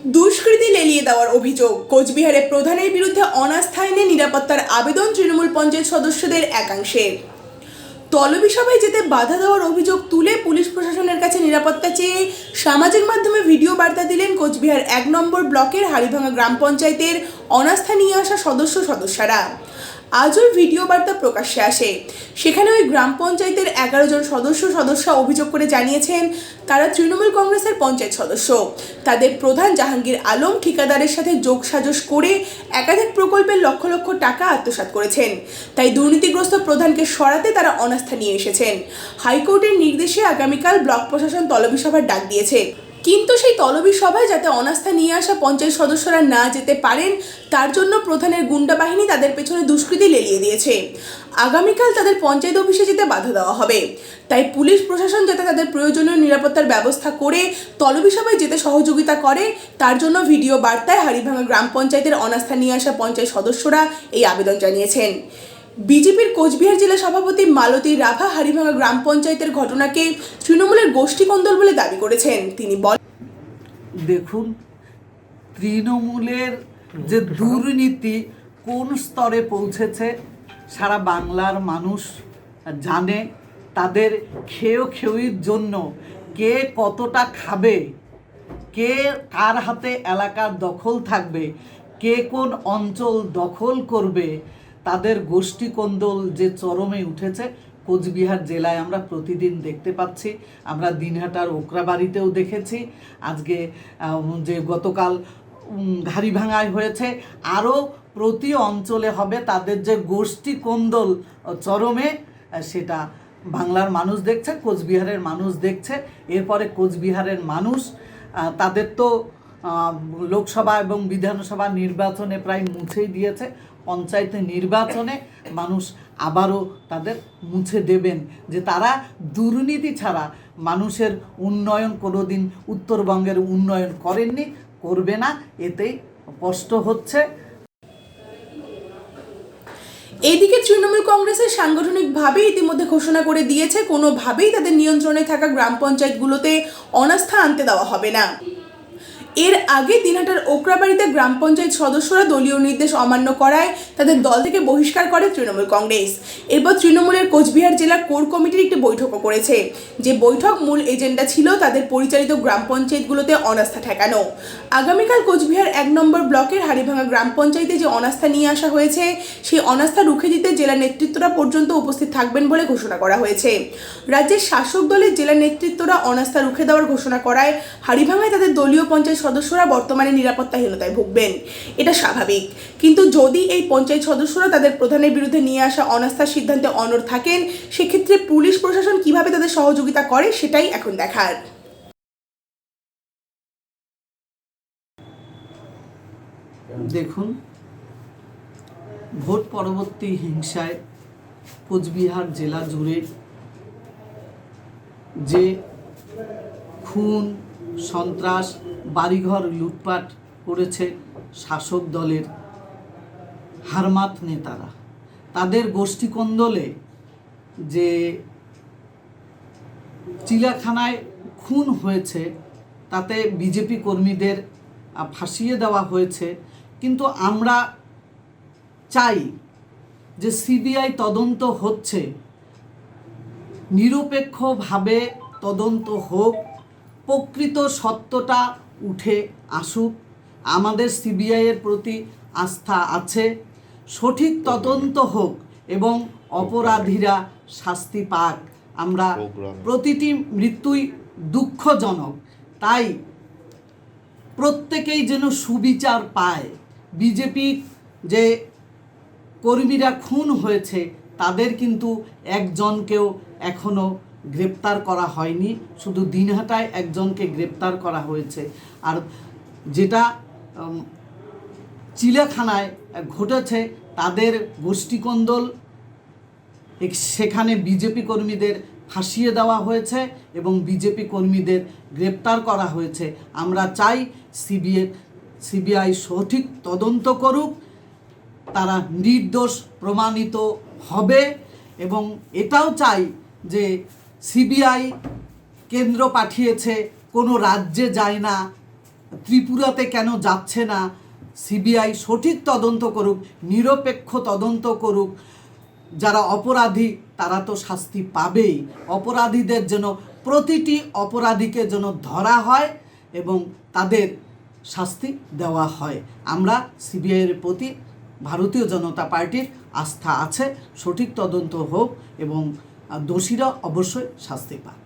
দুষ্কৃতী লেলিয়ে দেওয়ার অভিযোগ। কোচবিহারে প্রধানের বিরুদ্ধে অনাস্থা এনে নিরাপত্তার আবেদন তৃণমূল পঞ্চায়েত সদস্যদের একাংশের। তলবি সভায় যেতে বাধা দেওয়ার অভিযোগ তুলে পুলিশ প্রশাসনের কাছে নিরাপত্তা চেয়ে সামাজিক মাধ্যমে ভিডিও বার্তা দিলেন কোচবিহার 1 নম্বর ব্লকের হাড়িভাঙা গ্রাম পঞ্চায়েতের অনাস্থা নিয়ে আসা সদস্যরা। আজ ওই ভিডিও বার্তা প্রকাশ্যে আসে। সেখানে ওই গ্রাম পঞ্চায়েতের 11 জন সদস্য অভিযোগ করে জানিয়েছেন তারা তৃণমূল কংগ্রেসের পঞ্চায়েত সদস্য। তাদের প্রধান জাহাঙ্গীর আলম ঠিকাদারের সাথে যোগসাজশ করে একাধিক প্রকল্পের লক্ষ লক্ষ টাকা আত্মসাৎ করেছেন। তাই দুর্নীতিগ্রস্ত প্রধানকে সরাতে তারা অনাস্থা নিয়ে এসেছেন। হাইকোর্টের নির্দেশে আগামীকাল ব্লক প্রশাসন তলবি সভার ডাক দিয়েছে, কিন্তু সেই তলবি সভায় যাতে অনাস্থা নিয়ে আসা পঞ্চায়েত সদস্যরা না যেতে পারেন তার জন্য প্রধানের গুন্ডা বাহিনী তাদের পেছনে দুষ্কৃতী লেলিয়ে দিয়েছে। আগামীকাল তাদের পঞ্চায়েত অফিসে যেতে বাধা দেওয়া হবে। তাই পুলিশ প্রশাসন যাতে তাদের প্রয়োজনীয় নিরাপত্তার ব্যবস্থা করে তলবি সভায় যেতে সহযোগিতা করে তার জন্য ভিডিও বার্তায় হাড়িভাঙা গ্রাম পঞ্চায়েতের অনাস্থা নিয়ে আসা পঞ্চায়েত সদস্যরা এই আবেদন জানিয়েছেন। বিজেপির কোচবিহার জেলা সভাপতি মালতী রাভা হাড়িভাঙা গ্রাম পঞ্চায়েতের ঘটনাকে তৃণমূলের গোষ্ঠীকন্দল বলে দাবি করেছেন। তিনি বলেন, দেখুন, তৃণমূলের যে দুর্নীতি কোন স্তরে পৌঁছেছে সারা বাংলার মানুষ জানে। তাদের খেয়ের জন্য কে কতটা খাবে, কে কার হাতে এলাকার দখল থাকবে, কে কোন অঞ্চল দখল করবে, তাদের গোষ্ঠীকন্দল যে চরমে উঠেছে কোচবিহার জেলায় আমরা প্রতিদিন দেখতে পাচ্ছি। আমরা দিনহাটার ওকরাবাড়িতেও দেখেছি, আজকে যে গতকাল হাড়িভাঙায় হয়েছে, আরও প্রতি অঞ্চলে হবে। তাদের যে গোষ্ঠীকন্দল চরমে, সেটা বাংলার মানুষ দেখছে, কোচবিহারের মানুষ দেখছে। এরপরে কোচবিহারের মানুষ তাদের তো লোকসভা এবং বিধানসভা নির্বাচনে প্রায় মুছেই দিয়েছে, পঞ্চায়েত নির্বাচনে মানুষ আবারও তাদের মুছে দেবেন যে তারা দুর্নীতি ছাড়া মানুষের উন্নয়ন কোনোদিন উত্তরবঙ্গের উন্নয়ন করেননি, করবে না, এতেই স্পষ্ট হচ্ছে। এদিকে তৃণমূল কংগ্রেসের সাংগঠনিকভাবে ইতিমধ্যে ঘোষণা করে দিয়েছে কোনোভাবেই তাদের নিয়ন্ত্রণে থাকা গ্রাম পঞ্চায়েতগুলোতে অনাস্থা আনতে দেওয়া হবে না। এর আগে দিনহাটার ওকরাবাড়িতে গ্রাম পঞ্চায়েত সদস্যরা দলীয় নির্দেশ অমান্য করায় তাদের দল থেকে বহিষ্কার করে তৃণমূল কংগ্রেস। এরপর তৃণমূলের কোচবিহার জেলা কোর কমিটির একটি বৈঠকও করেছে। যে বৈঠক মূল এজেন্ডা ছিল তাদের পরিচালিত গ্রাম পঞ্চায়েতগুলোতে অনাস্থা ঠেকানো। আগামীকাল কোচবিহার 1 নম্বর ব্লকের হাড়িভাঙা গ্রাম পঞ্চায়েতে যে অনাস্থা নিয়ে আসা হয়েছে সেই অনাস্থা রুখে দিতে জেলা নেতৃত্বরা পর্যন্ত উপস্থিত থাকবেন বলে ঘোষণা করা হয়েছে। রাজ্যের শাসক দলের জেলা নেতৃত্বরা অনাস্থা রুখে দেওয়ার ঘোষণা করায় হাড়িভাঙায় তাদের দলীয় পঞ্চায়েত সদস্যরা বর্তমানে নিরাপত্তাহীনতায় ভুগবেন। এটা স্বাভাবিক, কিন্তু যদি এই পঞ্চায়েত সদস্যরা তাদের প্রধানের বিরুদ্ধে নিয়ে আসা অনাস্থার সিদ্ধান্তে অনড় থাকেন, সেক্ষেত্রে পুলিশ প্রশাসন কিভাবে তাদের সহযোগিতা করে সেটাই এখন দেখার। দেখুন, ভোট পরবর্তী হিংসায় কোচবিহার জেলা জুড়ে যে খুন, সন্ত্রাস, বাড়িঘর লুটপাট করেছে শাসক দলের হারমাত নেতারা, তাদের গোষ্ঠীকন্দলে যে চিড়িয়াখানায় খুন হয়েছে তাতে বিজেপি কর্মীদের ফাঁসিয়ে দেওয়া হয়েছে। কিন্তু আমরা চাই যে সিবিআই তদন্ত হচ্ছে, নিরপেক্ষভাবে তদন্ত হোক, প্রকৃত সত্যটা উঠে আসুক। আমাদের সিবিআইয়ের প্রতি আস্থা আছে। সঠিক তদন্ত হোক এবং অপরাধীরা শাস্তি পাক। আমরা প্রতিটি মৃত্যুই দুঃখজনক, তাই প্রত্যেকেই যেন সুবিচার পায়। বিজেপি যে কর্মীরা খুন হয়েছে তাদের কিন্তু একজনকেও এখনও গ্রেপ্তার করা হয়নি, শুধু দিনহাটায় একজনকে গ্রেপ্তার করা হয়েছে। আর যেটা চিড়িয়াখানায় ঘটেছে তাদের গোষ্ঠীকন্দল, সেখানে বিজেপি কর্মীদের ফাঁসিয়ে দেওয়া হয়েছে এবং বিজেপি কর্মীদের গ্রেপ্তার করা হয়েছে। আমরা চাই সিবিআই সঠিক তদন্ত করুক, তারা নির্দোষ প্রমাণিত হবে। এবং এটাও চাই যে সিবিআই কেন্দ্র পাঠিয়েছে, কোনো রাজ্যে যায় না, ত্রিপুরাতে কেন যাচ্ছে না, সিবিআই সঠিক তদন্ত করুক, নিরপেক্ষ তদন্ত করুক। যারা অপরাধী তারা তো শাস্তি পাবেই, অপরাধীদের যেন প্রতিটি অপরাধীকে যেন ধরা হয় এবং তাদের শাস্তি দেওয়া হয়। আমরা সিবিআইয়ের প্রতি ভারতীয় জনতা পার্টির আস্থা আছে, সঠিক তদন্ত হোক এবং দোষীরা অবশ্যই শাস্তি পাক।